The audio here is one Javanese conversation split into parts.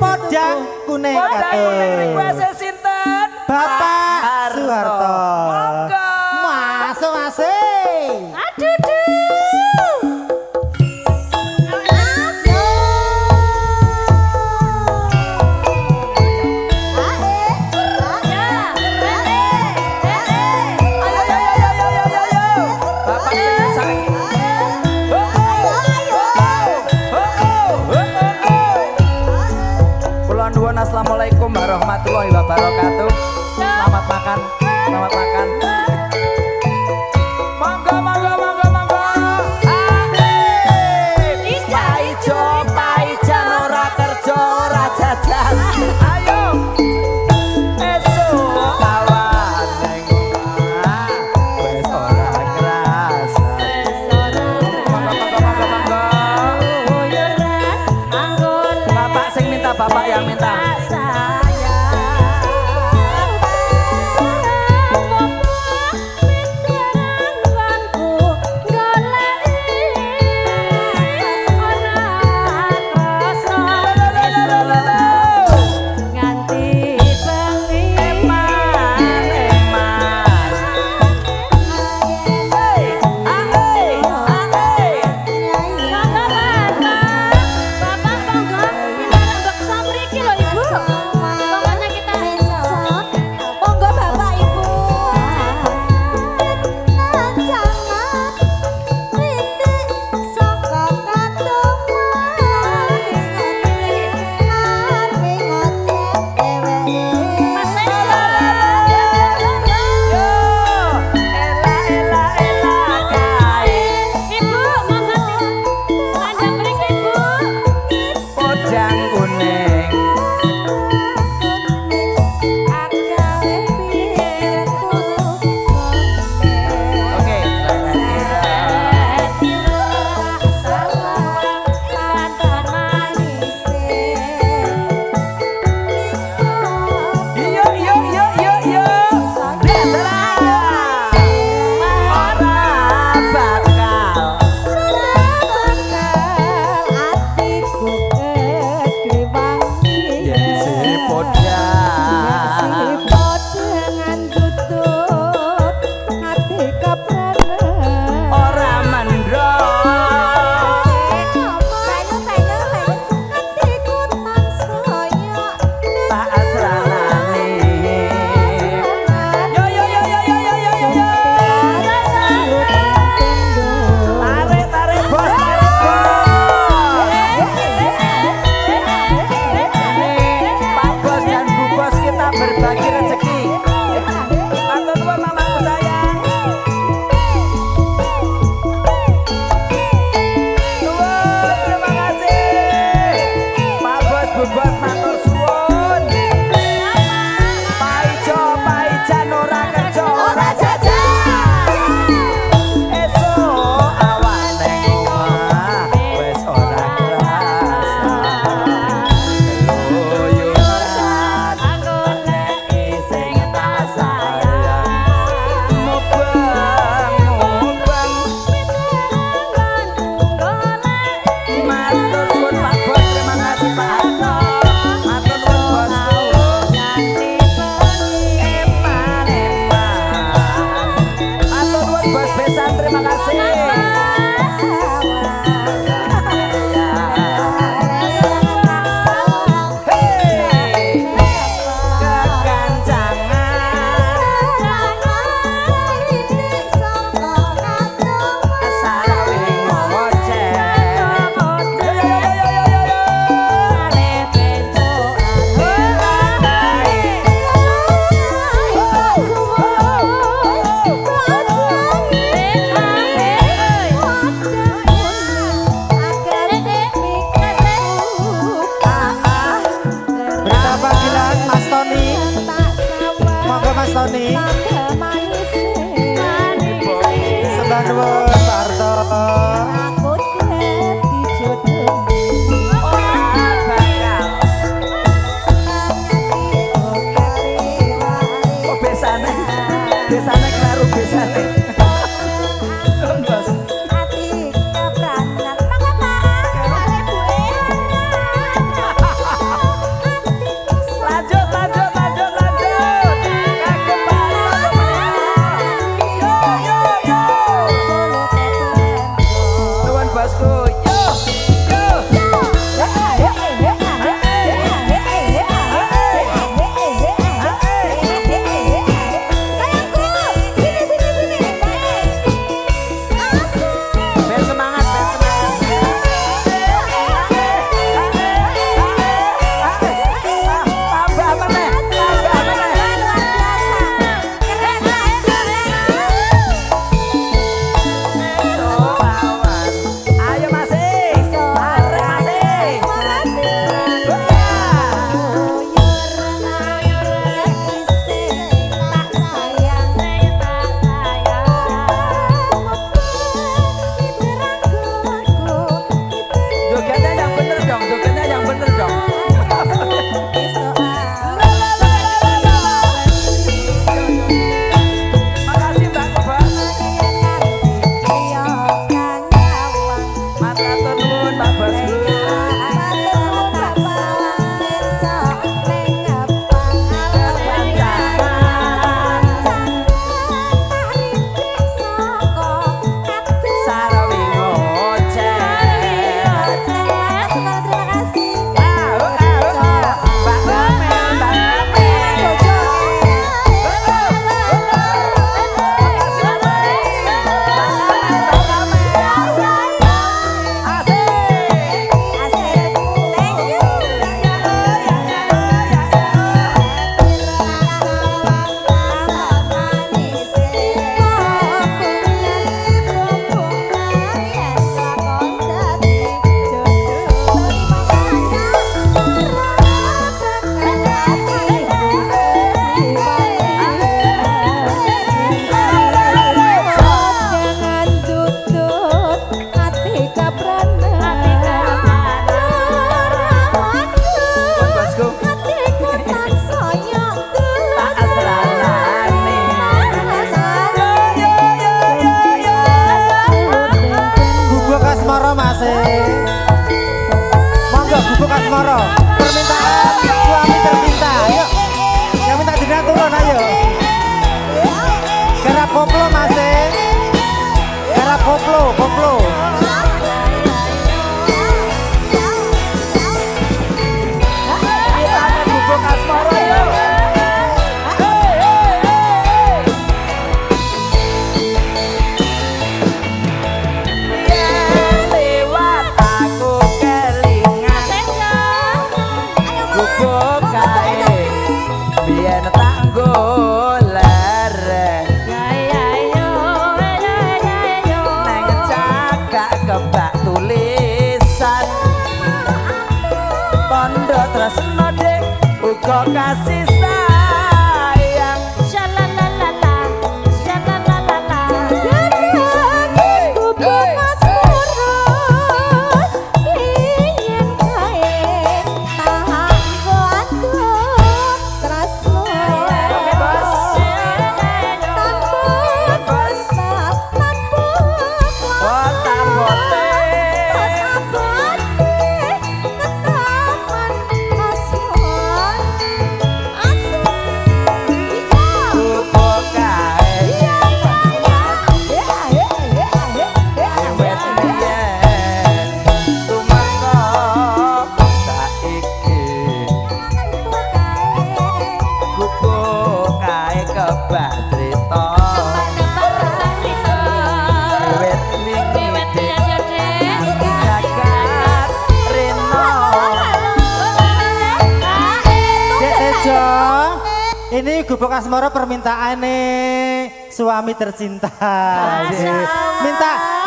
Podang kuning request sinten? Bapak Soeharto. Monggo. Masuk. Aduh duh. Bapak sing saiki. Kula nuwun assalamualaikum warahmatullahi wabarakatuh. Selamat makan. Selamat makan. Monggo monggo monggo monggo. Pak Ijo, Pak Ijan ora kerja ora jajan. Ayo. Esuk kawan ning omah wis ora kerasa. Monggo monggo. Bapak sing minta, bapak yang minta. Pak Bosku. Monggo Bubuk Asmoro, permintaan suami tercinta. Ayo, yang minta jenengan turun ayo. Garap koplo Mas. Garap koplo. Bubuk Asmoro yuk. Kebak tulisan tondo tresno dek uga kasih sayang Shalalalala shalalalala jangan Bubuk Asmoro ingin kae tahanggo aku tresno Oke bos Ini Bubuk Asmoro permintaan nih suami tercinta.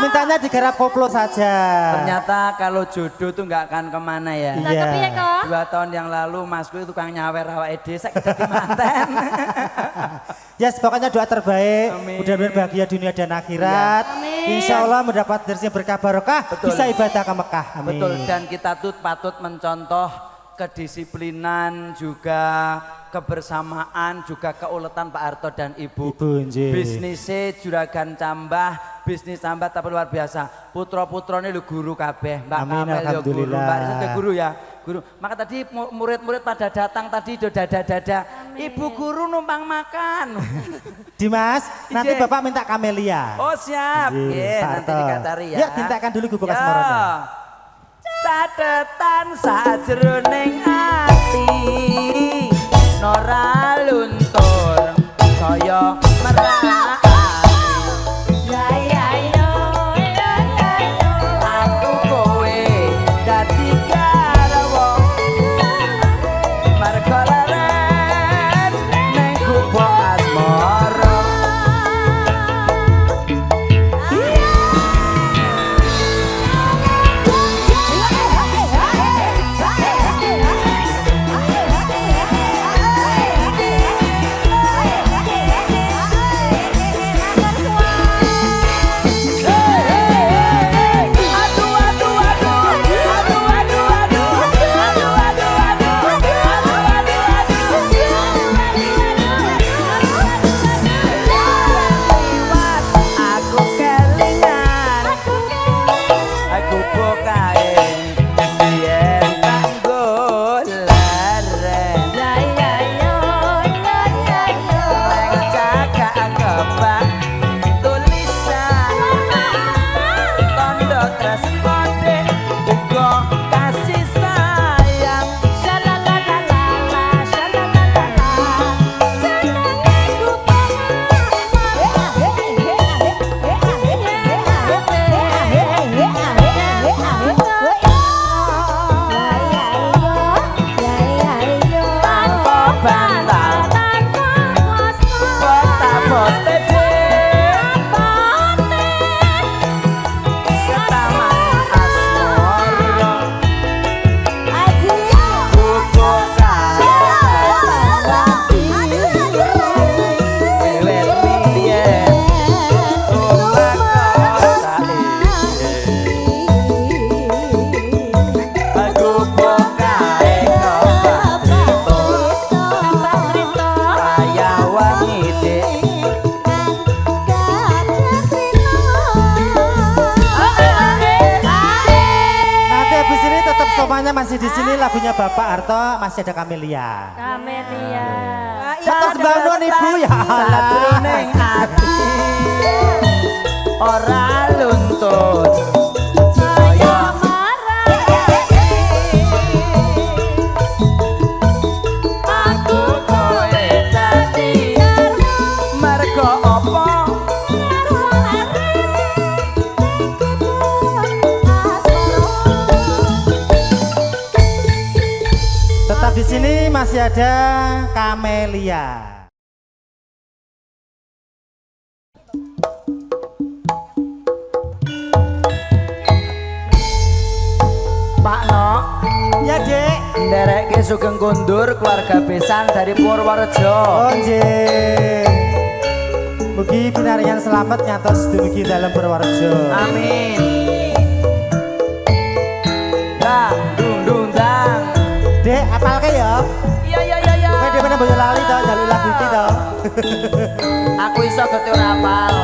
Mintanya digarap koplo saja. Ternyata kalau jodoh tuh nggak akan kemana ya. Iya. 2 tahun yang lalu masku itu tukang nyawer awake dhewe sak dadi manten. Yes, pokoknya doa terbaik. Amin. Mudah-mudahan bahagia dunia dan akhirat. Insya Allah mendapat rezeki berkah barokah. Betul. Bisa ibadah ke Mekah. Amin. Betul, dan kita tuh patut mencontoh kedisiplinan juga kebersamaan juga keuletan Pak Harto dan Ibu. nggih. Bisnisnya juragan tambah, bisnis tambah tapi luar biasa. Putra-putrane lu guru kabeh, Mbak Amin, Kamel ya guru, alhamdulillah. Mbak Risa juga guru ya. Guru. Maka tadi murid-murid pada datang tadi do dada-dada. Ibu guru numpang makan. Dimas, nanti Ije. Bapak minta kamelia. Oh siap. Nggih, Iya, Pak nanti Harto. dikacari ya. Ya, tintakan dulu Bubuk Asmoro. Catetan sajroning ati Nora luntur saya merah aku kowe dadi garwa marga leren ning Bubuk Asmoro. Hey, nggo kasih sayang. Shalalalalala, shalalalala, jenenge gubeng Tanpa bantal, bote-bote ke taman asmara. Gubuk wiwit biyen omah kota gubuk kae kaya wangi dik. Nanti habis ini tetap somanya masih di sini, lagunya Bapak Harto masih ada Kamelia. Kamelia. Satu sembangun ibu ya Allah. Sajroning ati ora luntut saya aku kowe dadi mergo apa Tetap di sini masih ada Kamelia. Pak Nok Ya Dek. nderekke Sugeng Kundur keluarga besan dari Purworejo. Oh nggih. Mugi pinaringan selamat nyantos dumugi dalam Purworejo. Amin. Dang dung dung dang. Dek, apalke ya? Iya. Kowe dhewe nang Boyolali to, njaluk lagu iki to. Aku iso gete ora apal.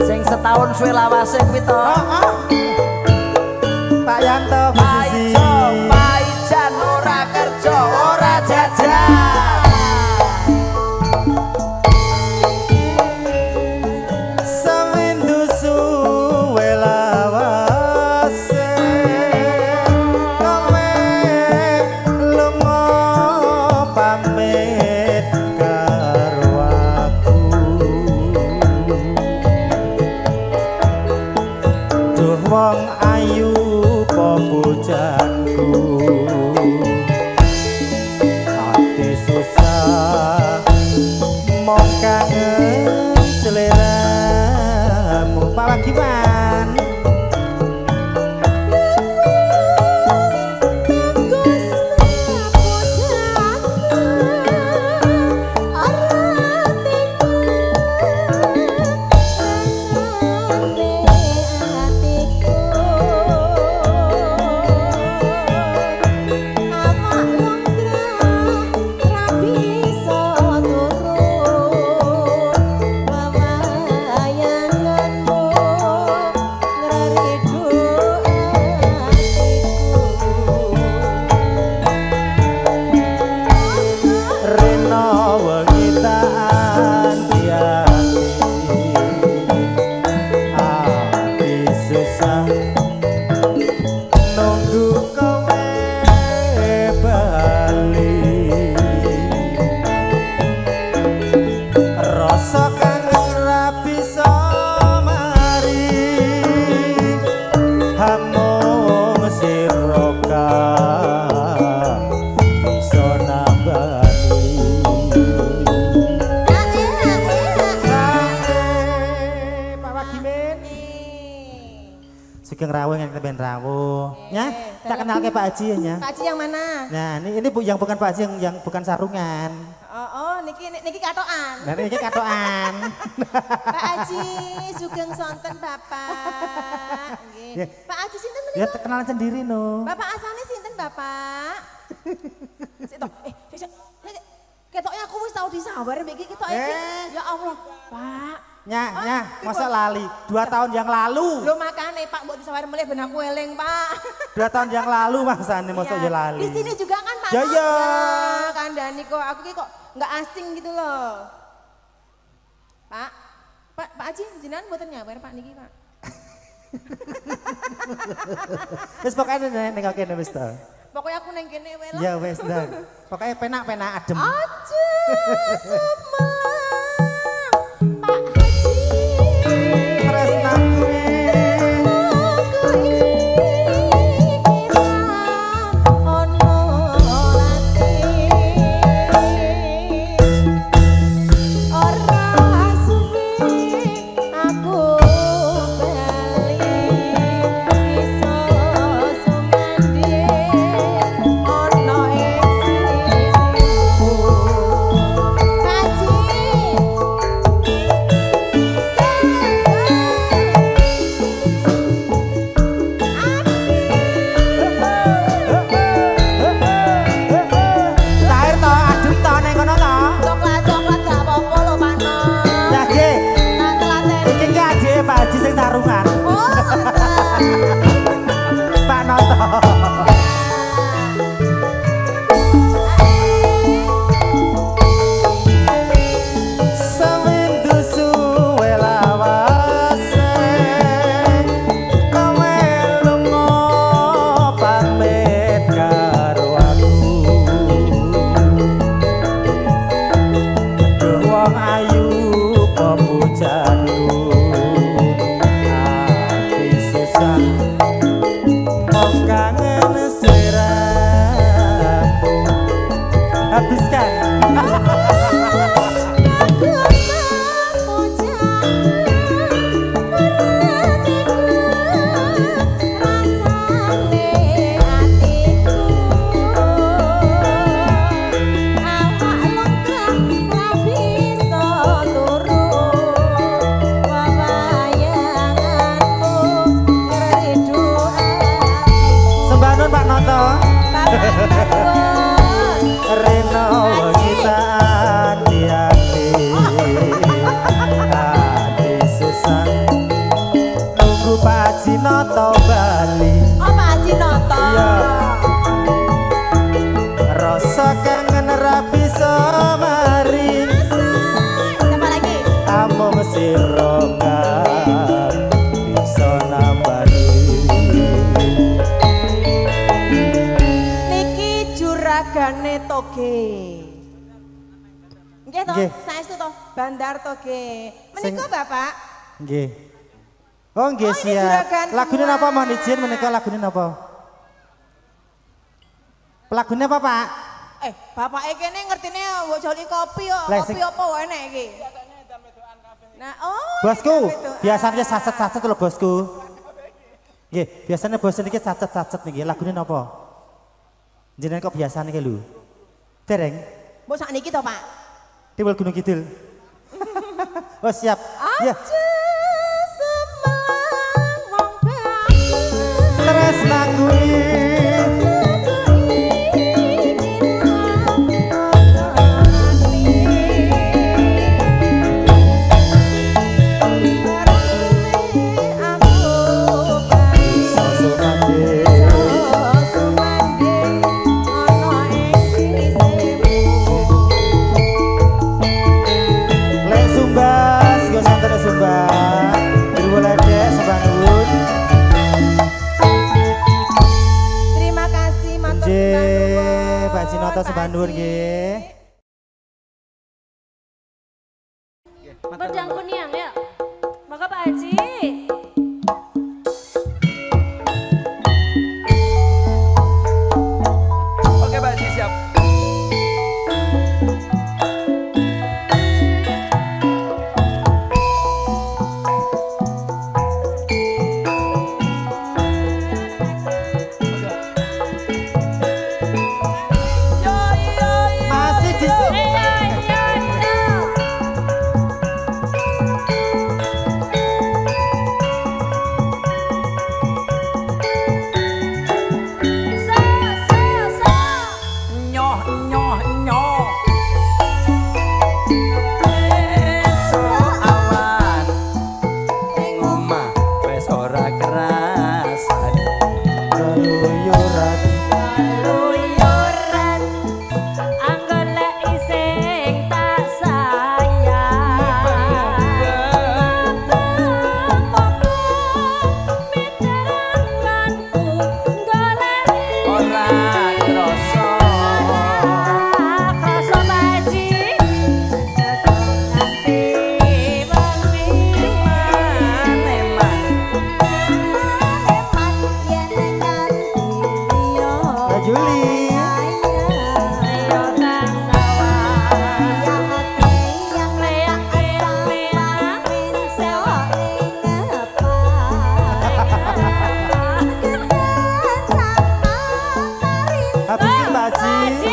Sing setahun suwe lawase kuwi to. Pak Yanto musisi. Paijan ora kerja, ora jajan. Semindu suwe lawase. Kowe lunga pamit karo aku. Duh wong ayu po bojanku. Ati susah mong kangen seleramu. Pak Wagiman. Rena wengi tak anti-anti. Ati susah nunggu kowe bali. Rasa kangen ra bisa mari, hamung sira bisa nambani. Pak Wagimin. Sugeng rawuh yang ben rawuh. Ya, tak kenal ke Pak Haji ya. Pak Haji yang mana? Nah, ini Bu yang bukan Pak Haji yang bukan sarungan. Oh, niki katokan. Nah, ini katokan. Pak Haji, sugeng sonten Bapak. Nggih. Ya. Pak Haji sinten Ya menika? kenalan sendiri no. Bapak asalnya sinten Bapak? Sik to. Sik. Ketoknya aku wis tau disabar mbek iki ketoke iki. Ya Allah, Pak. Nya, masa lali 2 tahun yang lalu. Lho makane Pak mbok disabar melih ben aku eling, Pak. 2 tahun yang lalu maksane masa Iya. ya lali. Di sini juga kan Pak. Ya, ya. Kandhani kok aku ki kok nggak asing gitu loh. Pak Haji jenengan mboten nyabar Pak niki, Pak. Wis pokoknya ning kene wis to. Pokoknya aku neng kene wae lah. Ya wis ndang. Pokoknya penak-penak adem. Aja semalam Pak Haji. Tresnaku Pak Noto. Semindu suwe lawase kowe lunga pamit karo aku. Aduh wong ayu pepujanku. Habiskan. Sembanun Pak Noto. Reno kita hati-hati susah nunggu Pak Jinoto bali. Oh Pak Jinoto. Iya. Rasa kangen ra bisa mari. Siapa lagi? Amung sira kang bisa nambani. Juragane Toge. Nggih to, Nggih. saestu to, Bandar Toge. Menika Sing- Bapak, Nggih. Oh nggih Oh, ini siap. juragan Lagune semua. napa mohon izin menika lagune napa? Lagune apa Pak? Bapak kene ngertine mbok joli kopi kok. Lah, Kopi sing- apa wae nek iki? Nah, oh. Bosku, gitu. biasanya sacet-sacet lho bosku. Nggih, biasanya bos niki sacet-sacet niki. Lagune napa? Jenengan kok biasane ki lho. Dereng, Mbok sakniki to, Pak. Tiwul Gunung Kidul. Oh siap. Ya. Aja semalang wong bagus. Tresnaku lek sumbas, go santen sumbas. Dirwuledek sebangun. Terima kasih matur Nggih, Pak Jinoto sebandur nggih. Pedang Kuniang ya. Maka Pak Haji. Oke Pak Haji siap. Masih Juli. Habisin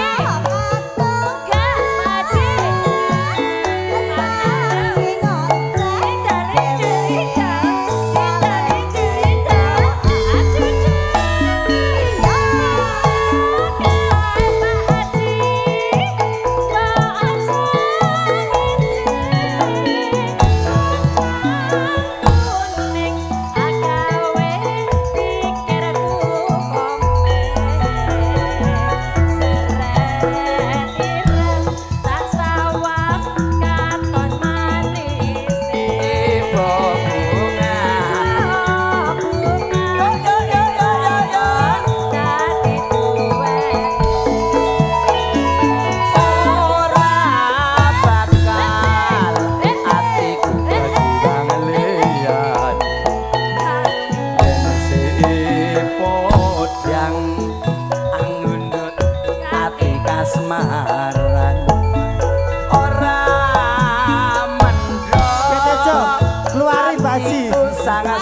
Mbak Haji.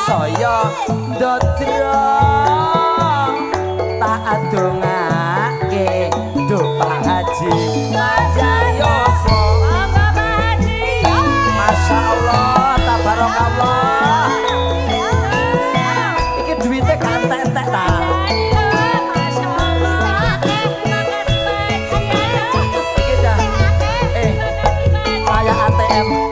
Saya ndodro tak adongake do Pak Haji Jayoso Pak Haji Masya Allah tabarakallah iki duwite kantek-entek ta saya ATM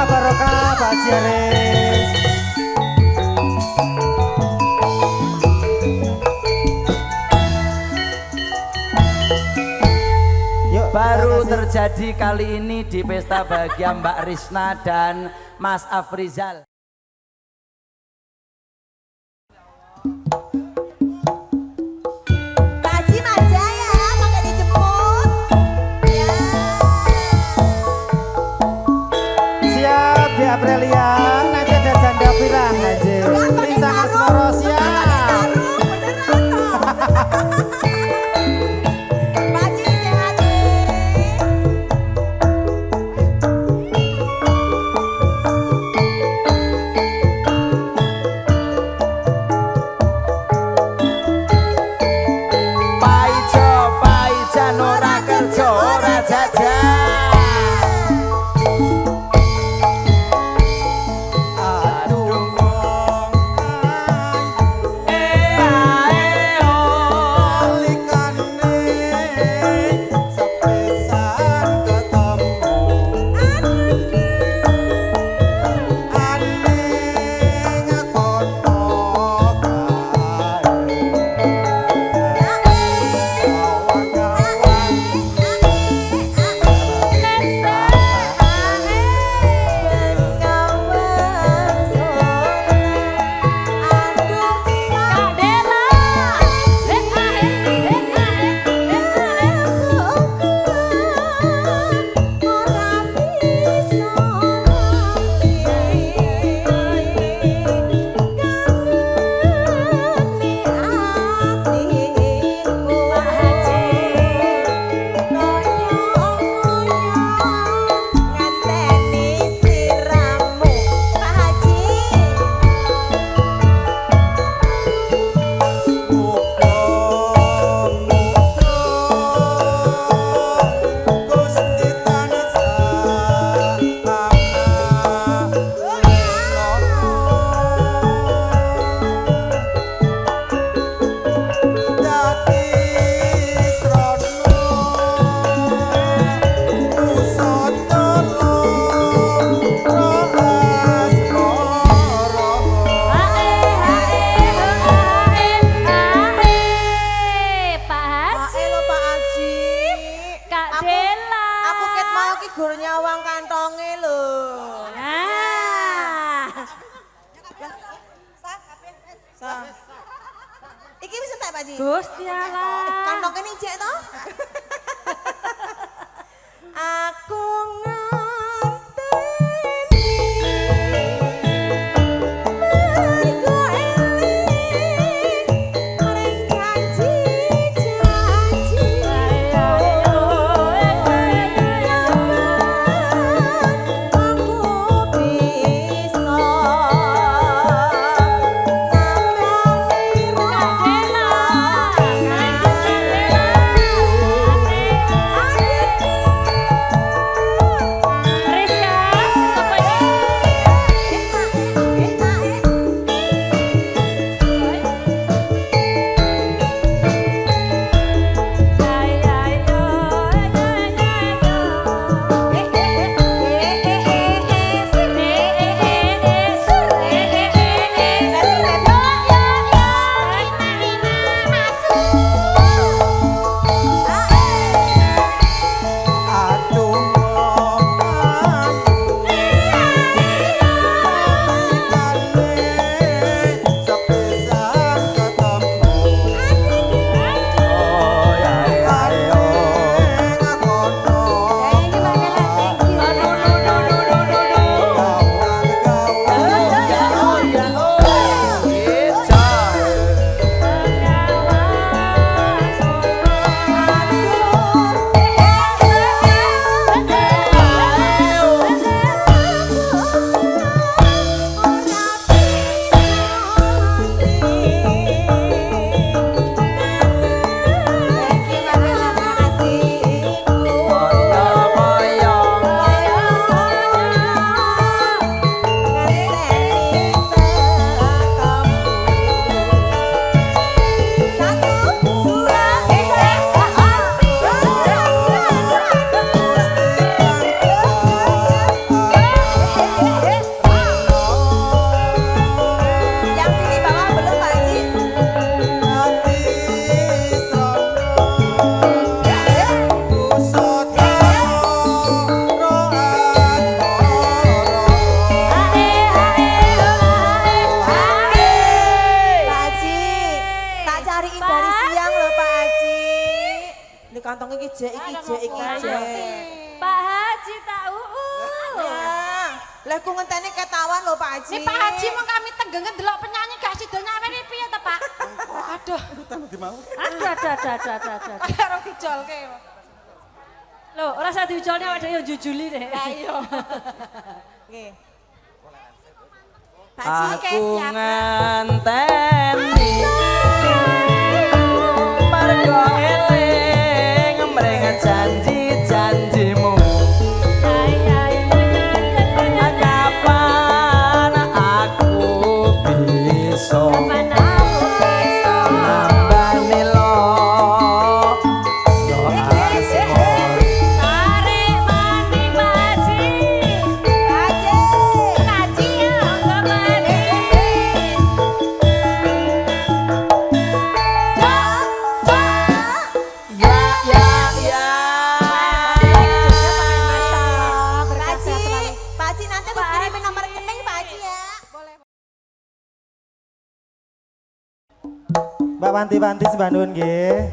barokah Pak Jaris. Yuk, baru terjadi kali ini di pesta bahagia Mbak Risna dan Mas Afrizal. Aprilia, nanti ada janda pirang aja. Lintang Asmoro siap. Pak Haji? Gusti Allah. Kantongnya nih cek toh? Aku nganteni mergo eling maring janji-janji aku bisa kantong iki jek iki jek. Pak Haji tahu. Ya, lha ku ngenteni ketawan lho Pak Haji. Nek Pak Haji mong kami tenggengen delok penyanyi gak sida nyaweri piye to, Pak? Aduh. Aduh. Karo dijolke. Loh, ora usah diujolne awake dhewe yo jujuli deh. Lah iya. Nggih. Pak Haji Aku nganteni mergo eling mring janji-janjimu. Kapan aku bisa nambani lo asmo. Tarik mani Haji. Haji ya mani. Pak Haji nanti aku kirimin nomor rekening Pak Haji ya. Boleh. Mbak Wanti sembah nuwun nggih.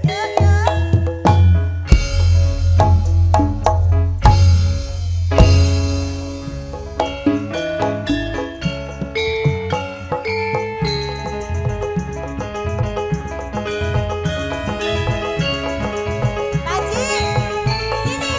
Pak Haji, sini.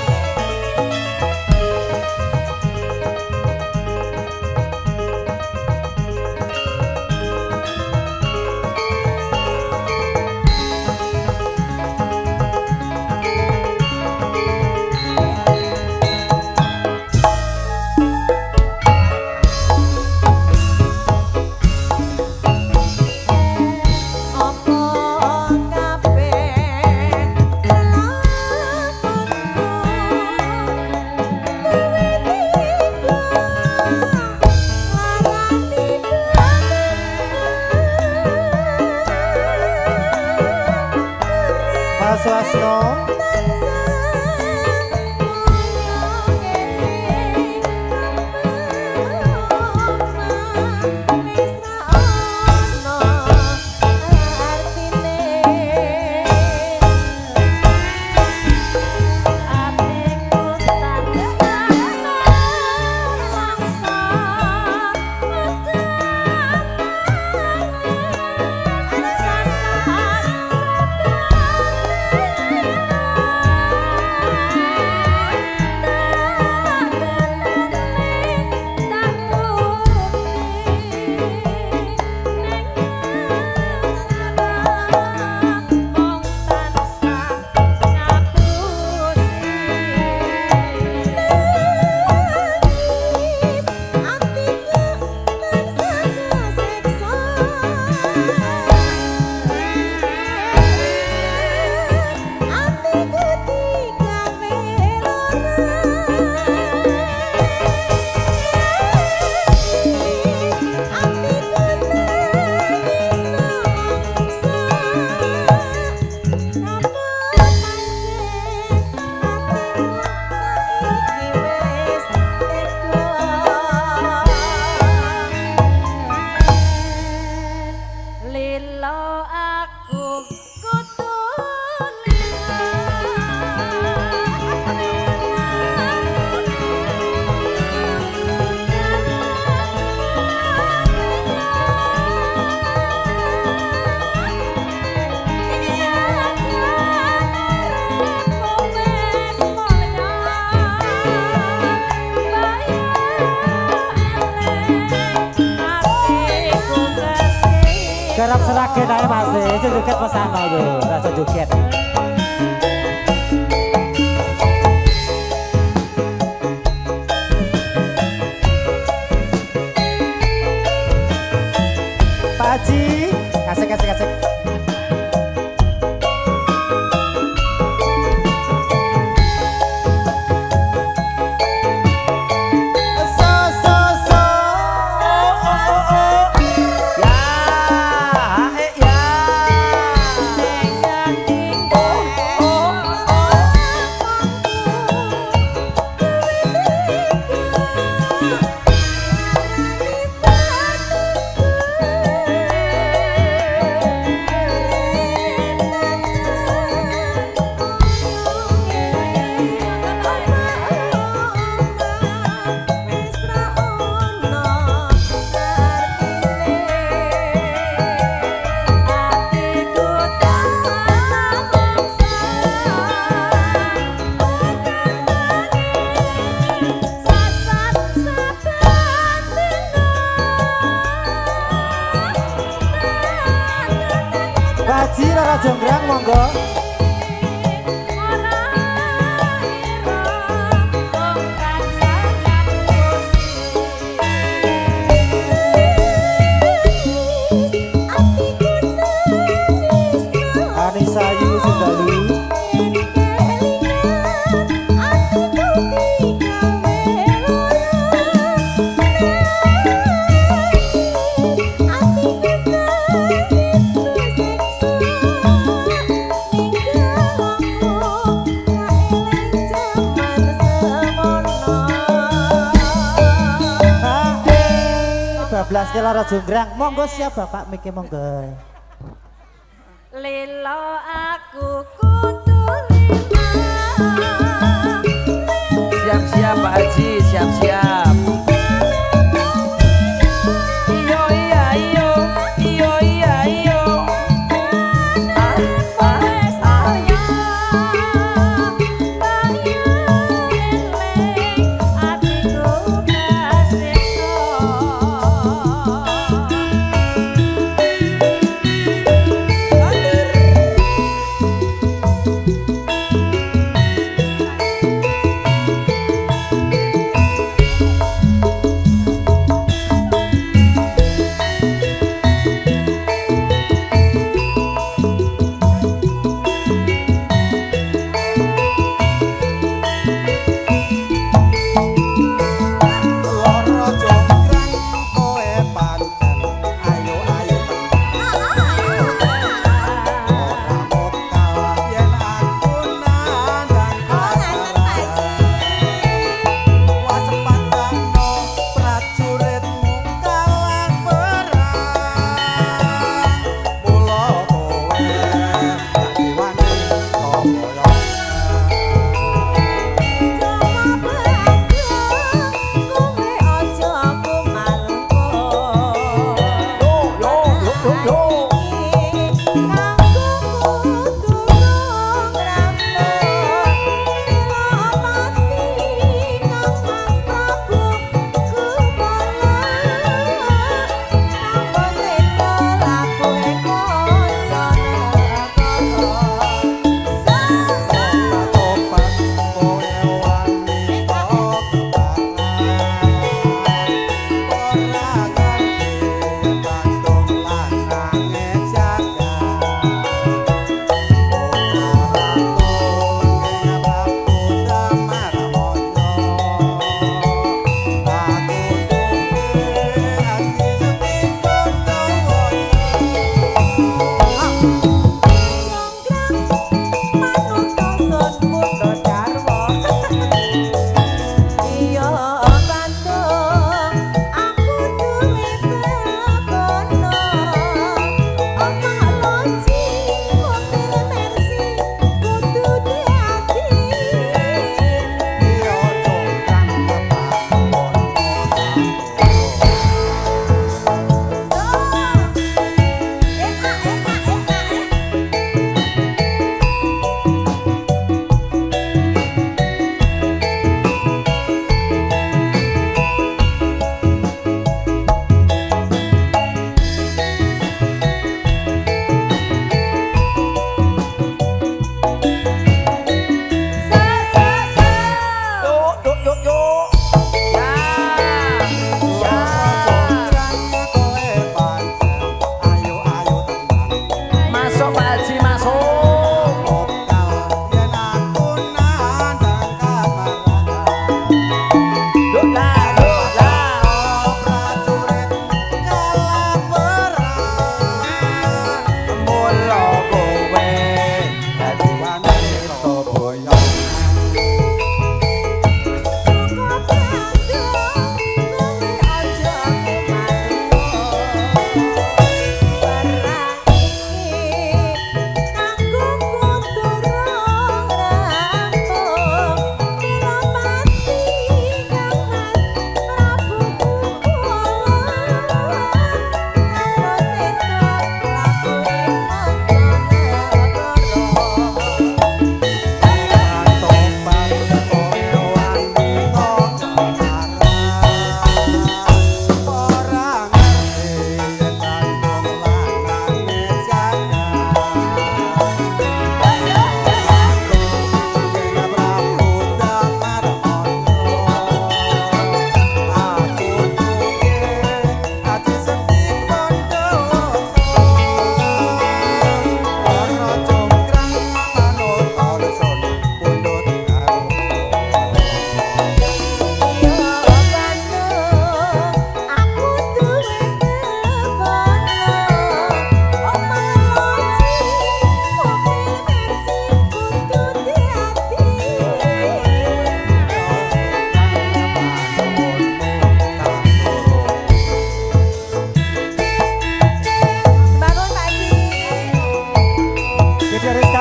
Apa kabeh Mas Wasno. aku kudu Garap seragen ae Mas, itu joget pesano yo, rasa joget. Pak Haji, kasih. Haji Rara Jonggrang monggo. Anissa Ayu Sindalu. Bablas ke Rara Jonggrang, monggo siap Bapak Mike monggo. Lilo aku kudu lima. Siap-siap Pak Haji, siap-siap. kala kowe dadi wanita boyo.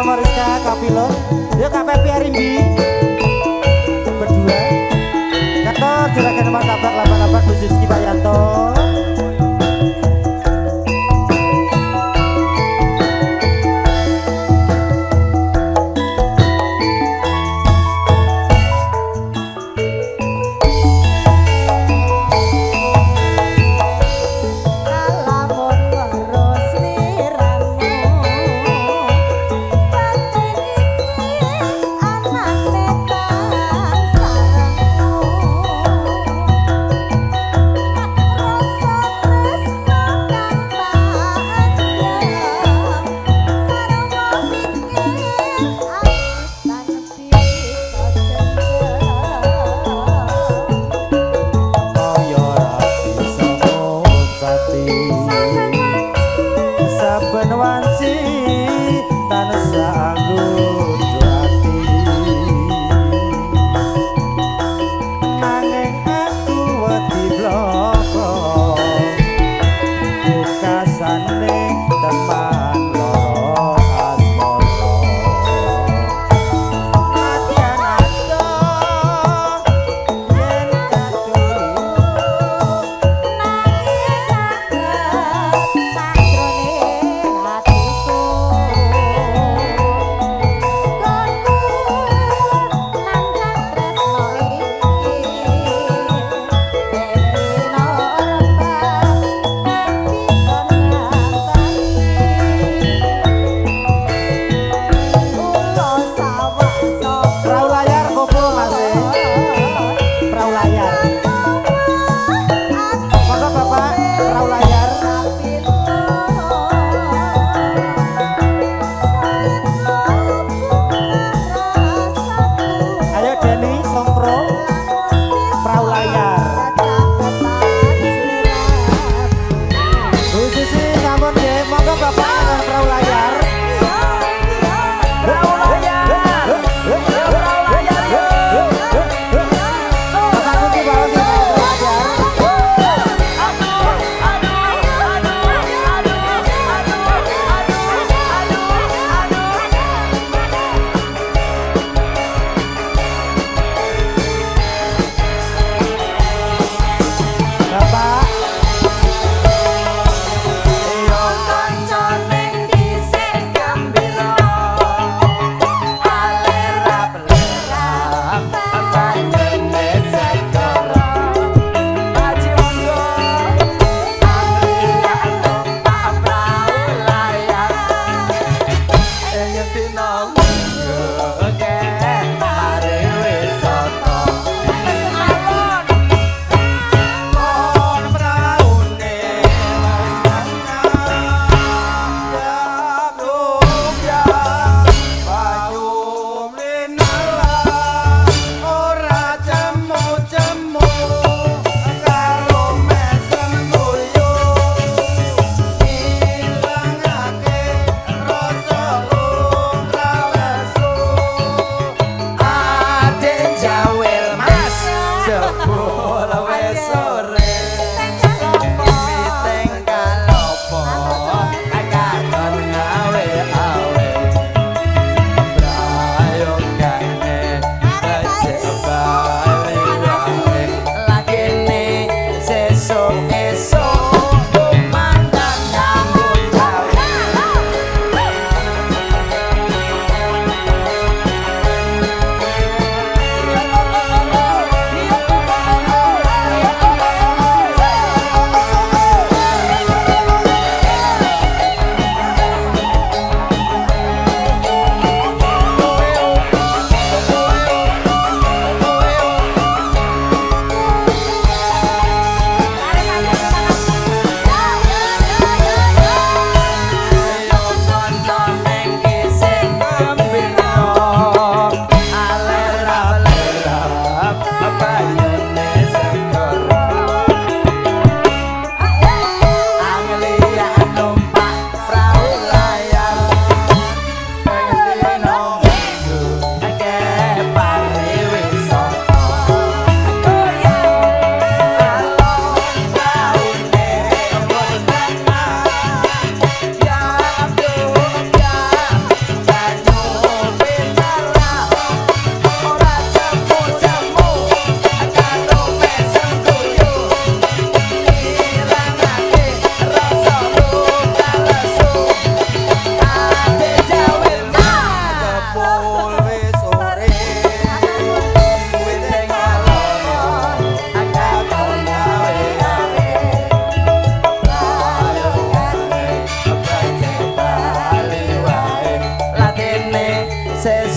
Mariska Kapilo, yuk KPP Arimbi berdua, kantor juragan martabak 88 Bu Siski Pak Yanto.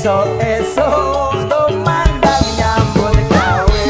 esok-esok tumandang nyambut gawe.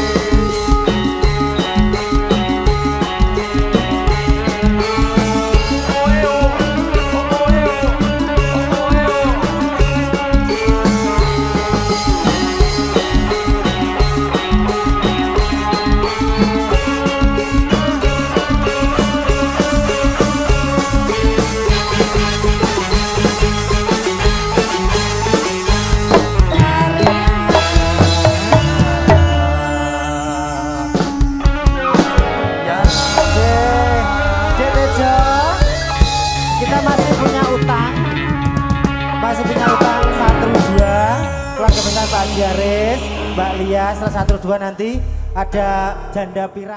Dek Bejo, kita masih punya utang 1, 2, keluarga besar Pak Jaris, Mbak Lia, 1, 2 nanti ada janda pirang.